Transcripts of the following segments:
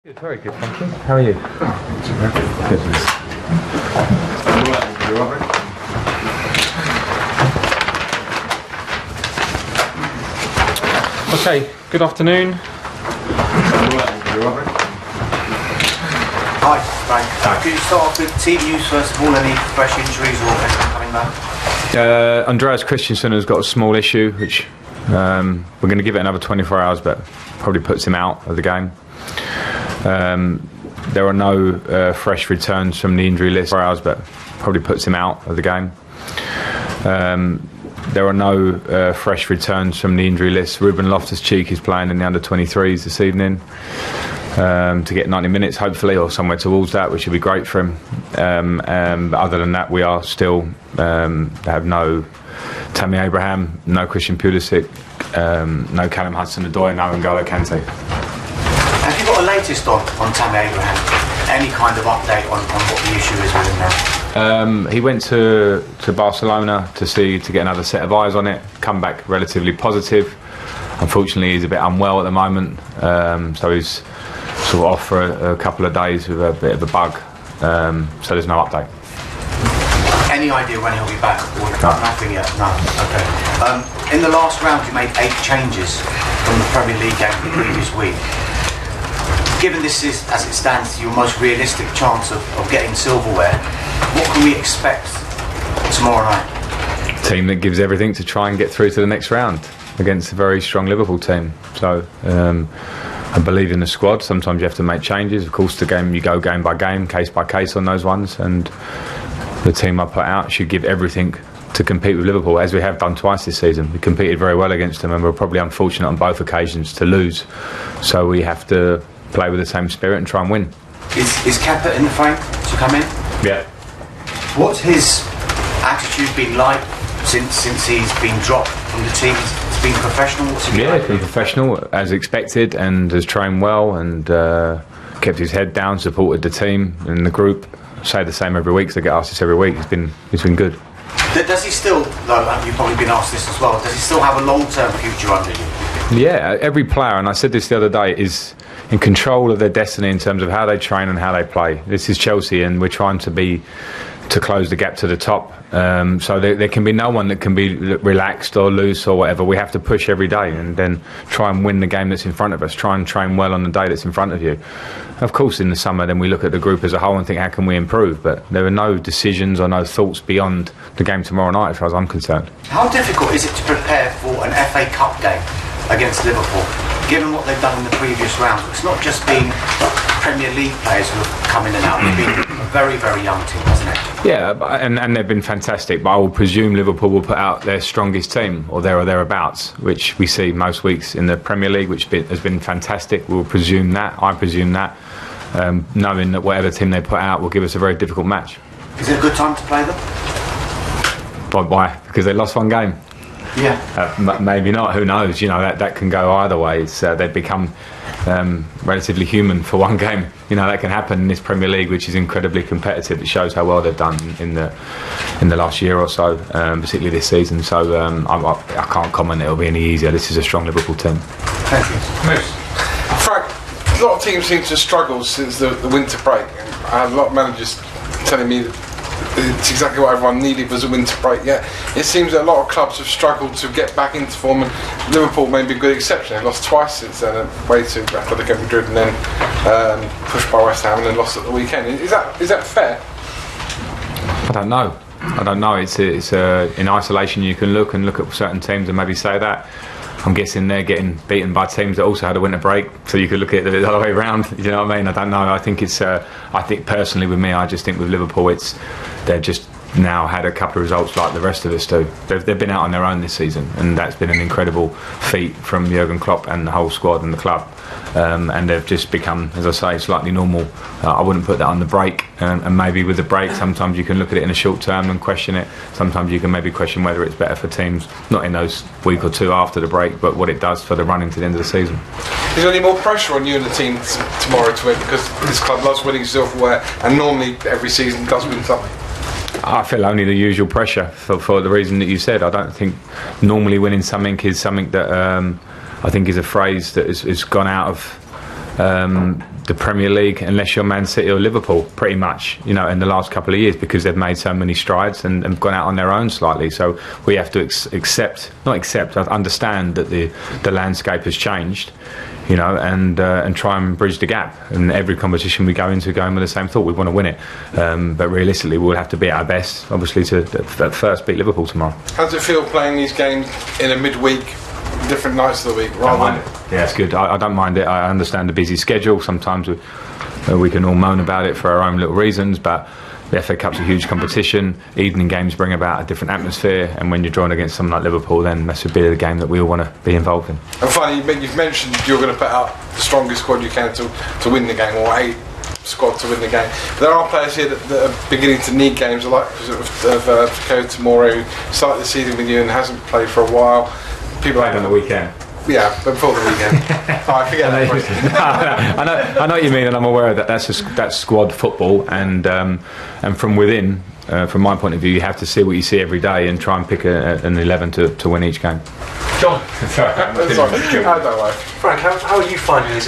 Good, very good, thank you. How are you? Good. Okay, good afternoon. Hi, Frank. Could you start off with team news first of all? Any fresh injuries or anything coming back? Andreas Christensen has got a small issue, which we're going to give it another 24 hours, but probably puts him out of the game. There are no fresh returns from the injury list, but probably puts him out of the game. There are no fresh returns from the injury list. Ruben Loftus-Cheek is playing in the under-23s this evening to get 90 minutes, hopefully, or somewhere towards that, which would be great for him. But other than that, we are still have no Tammy Abraham, no Christian Pulisic, no Callum Hudson-Odoi, no N'Golo Kante. Have you got a latest on Tammy Abraham? Any kind of update on what the issue is with him now? He went to Barcelona to get another set of eyes on it. Come back relatively positive. Unfortunately, he's a bit unwell at the moment, so he's sort of off for a couple of days with a bit of a bug. So there's no update. Any idea when he'll be back? Or No. Nothing yet. No. Okay. In the last round, you made 8 changes from the Premier League game the previous week. Given this is, as it stands, your most realistic chance of getting silverware, what can we expect tomorrow night? Team that gives everything to try and get through to the next round against a very strong Liverpool team. So I believe in the squad. Sometimes you have to make changes. Of course, the game you go game by game, case by case on those ones, and the team I put out should give everything to compete with Liverpool, as we have done twice this season. We competed very well against them, and we're probably unfortunate on both occasions to lose. So we have to play with the same spirit and try and win. Is Kepa in the frame to come in? Yeah. What's his attitude been like since he's been dropped from the team? He's been professional? What's he been like? He's been professional as expected and has trained well and kept his head down, supported the team and the group. Say the same every week, so I get asked this every week. He's been good. Does he still, though, you've probably been asked this as well, does he still have a long-term future under you? Yeah, every player, and I said this the other day, is in control of their destiny in terms of how they train and how they play. This is Chelsea, and we're trying to close the gap to the top. So there can be no one that can be relaxed or loose or whatever. We have to push every day and then try and win the game that's in front of us. Try and train well on the day that's in front of you. Of course, in the summer, then we look at the group as a whole and think, how can we improve? But there are no decisions or no thoughts beyond the game tomorrow night, as far as I'm concerned. How difficult is it to prepare for an FA Cup game against Liverpool, given what they've done in the previous rounds? It's not just been Premier League players who have come in and out. They've been a very, very young team, hasn't it? Yeah, and they've been fantastic, but I will presume Liverpool will put out their strongest team, or there or thereabouts, which we see most weeks in the Premier League, which has been fantastic. We'll presume that, I presume that, knowing that whatever team they put out will give us a very difficult match. Is it a good time to play them? Why? Because they lost one game? Yeah. Maybe not, who knows, that can go either way. They've become relatively human for one game. That can happen in this Premier League, which is incredibly competitive. It shows how well they've done in the last year or so, particularly this season. So I can't comment it'll be any easier. This is a strong Liverpool team. Thank you. Frank, a lot of teams seem to struggle since the winter break. I had a lot of managers telling me that it's exactly what everyone needed was a winter break. Yeah, it seems that a lot of clubs have struggled to get back into form, and Liverpool may be a good exception. They've lost twice since then, away to Atletico Madrid and then pushed by West Ham and then lost at the weekend. Is that fair? I don't know. It's in isolation you can look at certain teams and maybe say that. I'm guessing they're getting beaten by teams that also had a winter break, so you could look at it the other way around. You know what I mean? I don't know. I think personally with me, I just think with Liverpool, they've just now had a couple of results like the rest of us do. They've been out on their own this season, and that's been an incredible feat from Jurgen Klopp and the whole squad and the club. And they've just become, as I say, slightly normal. I wouldn't put that on the break, and maybe with the break sometimes you can look at it in a short term and question it. Sometimes you can maybe question whether it's better for teams, not in those week or two after the break, but what it does for the running to the end of the season. Is there any more pressure on you and the team tomorrow to win, because this club loves winning silverware and normally every season does win something? I feel only the usual pressure for the reason that you said. I don't think normally winning something is something that I think is a phrase that has gone out of the Premier League unless you're Man City or Liverpool, pretty much, in the last couple of years, because they've made so many strides and gone out on their own slightly. So we have to understand that the landscape has changed, and try and bridge the gap. And every competition we go into, going with the same thought: we want to win it. But realistically, we'll have to be at our best, obviously, to at first beat Liverpool tomorrow. How does it feel playing these games in a midweek, different nights of the week? Yeah, it's good. I don't mind it. I understand the busy schedule. Sometimes we can all moan about it for our own little reasons, but the FA Cup's a huge competition. Evening games bring about a different atmosphere, and when you're drawing against someone like Liverpool, then that should be the game that we all want to be involved in. And finally, you've mentioned you're going to put out the strongest squad you can to win the game, or a squad to win the game. But there are players here that are beginning to need games, like Fikayo Tomori, who started the season with you and hasn't played for a while. People Played on the weekend. Yeah, but before the weekend. I forget that question. I know what you mean, and I'm aware of that. That's squad football, and from within, from my point of view, you have to see what you see every day and try and pick an 11 to win each game. John. Sorry. I don't know. Frank, how are you finding it?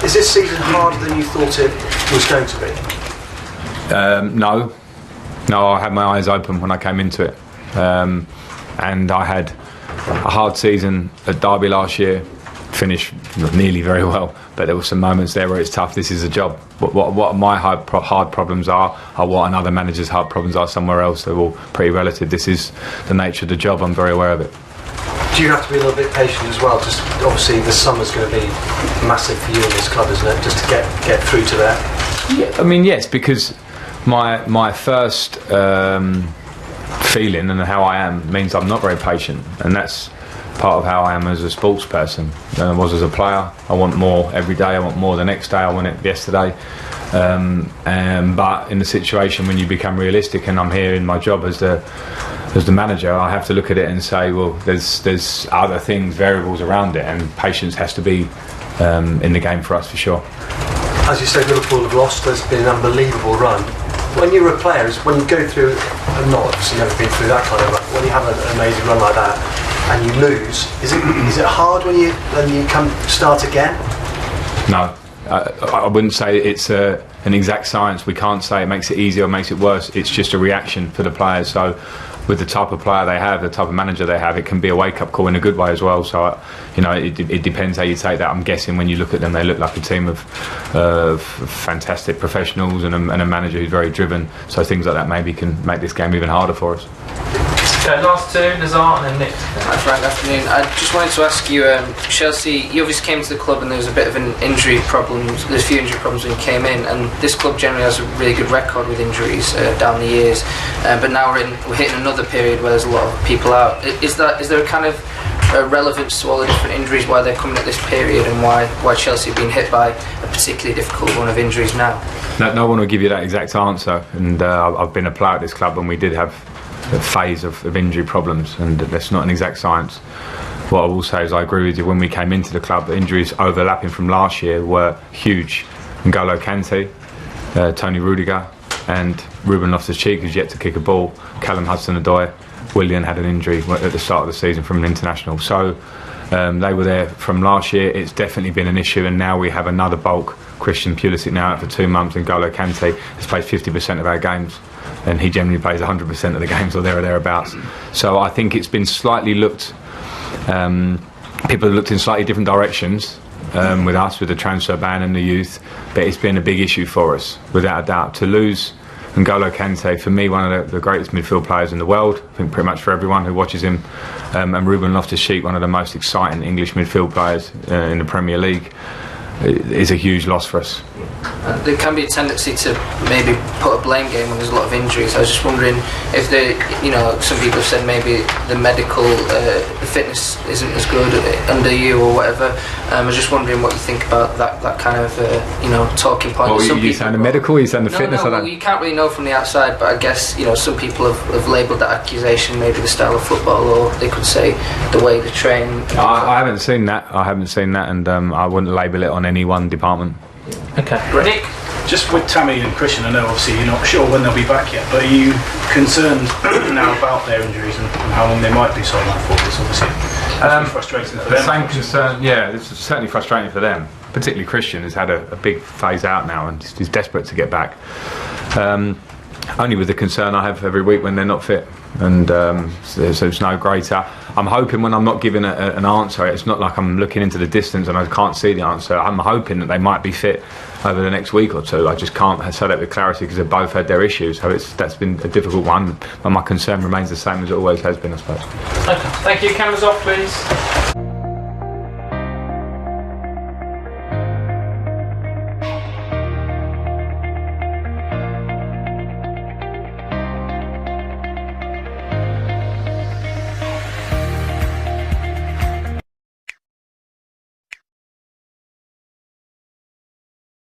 Is this season harder than you thought it was going to be? No, I had my eyes open when I came into it, and I had a hard season at Derby last year, finished nearly very well, but there were some moments there where it's tough. This is a job. What my hard problems are what another manager's hard problems are somewhere else. They're all pretty relative. This is the nature of the job. I'm very aware of it. Do you have to be a little bit patient as well? Just obviously the summer's going to be massive for you in this club, isn't it? Just to get through to there. Yeah, I mean, yes, because my first feeling and how I am means I'm not very patient, and that's part of how I am as a sports person than I was as a player. I want more every day. I want more the next day. I want it yesterday. But in the situation when you become realistic, and I'm here in my job as the manager, I have to look at it and say, well, there's other things, variables around it, and patience has to be in the game for us, for sure. As you said, Liverpool have lost. There's been an unbelievable run. When you're a player, when you go through, I've not obviously never been through that kind of run, when you have an amazing run like that and you lose, is it hard when you start again? No, I wouldn't say it's an exact science. We can't say it makes it easier or makes it worse. It's just a reaction for the players. So with the type of player they have, the type of manager they have, it can be a wake-up call in a good way as well. So it depends how you take that. I'm guessing when you look at them, they look like a team of fantastic professionals and a manager who's very driven. So things like that maybe can make this game even harder for us. Okay, last two, Nazar and then Nick. Hi Frank, afternoon. I just wanted to ask you, Chelsea, you obviously came to the club and there was a bit of an injury problem. There's a few injury problems when you came in, and this club generally has a really good record with injuries down the years. But now we're hitting another period where there's a lot of people out. Is there a kind of relevance to all the different injuries, why they're coming at this period, and why Chelsea have been hit by a particularly difficult run of injuries now? No one will give you that exact answer, and I've been a player at this club and we did have a phase of injury problems, and that's not an exact science. What I will say is I agree with you. When we came into the club, the injuries overlapping from last year were huge. N'Golo Kante, Tony Rudiger, and Ruben Loftus-Cheek, who's yet to kick a ball. Callum Hudson-Odoi, Willian had an injury at the start of the season from an international. So they were there from last year. It's definitely been an issue, and now we have another bulk. Christian Pulisic now out for 2 months, and N'Golo Kante has played 50% of our games, and he generally plays 100% of the games or there or thereabouts. So I think it's been slightly looked. People have looked in slightly different directions with us, with the transfer ban and the youth, but it's been a big issue for us, without a doubt. To lose N'Golo Kante, for me, one of the greatest midfield players in the world, I think pretty much for everyone who watches him, and Ruben Loftus-Cheek, one of the most exciting English midfield players in the Premier League, is a huge loss for us. There can be a tendency to maybe put a blame game when there's a lot of injuries. I was just wondering if some people have said maybe the medical, the fitness isn't as good under you or whatever. I was just wondering what you think about that kind of talking point. Well, you saying the medical, you saying the fitness? No, you can't really know from the outside, but I guess some people have labelled that accusation maybe the style of football, or they could say the way they train. I haven't seen that. And I wouldn't label it on any one department. Okay, Nick. Just with Tammy and Christian, I know obviously you're not sure when they'll be back yet, but are you concerned now about their injuries and how long they might be sidelined for? Because obviously Frustrating for The them. same concern, yeah, this is certainly frustrating for them. Particularly Christian has had a big phase out now and he's desperate to get back. Only with the concern I have every week when they're not fit, and so it's no greater. I'm hoping when I'm not giving an answer, it's not like I'm looking into the distance and I can't see the answer. I'm hoping that they might be fit over the next week or two. I just can't say that with clarity because they've both had their issues, so that's been a difficult one, but my concern remains the same as it always has been, I suppose. Okay. Thank you. Cameras off, please.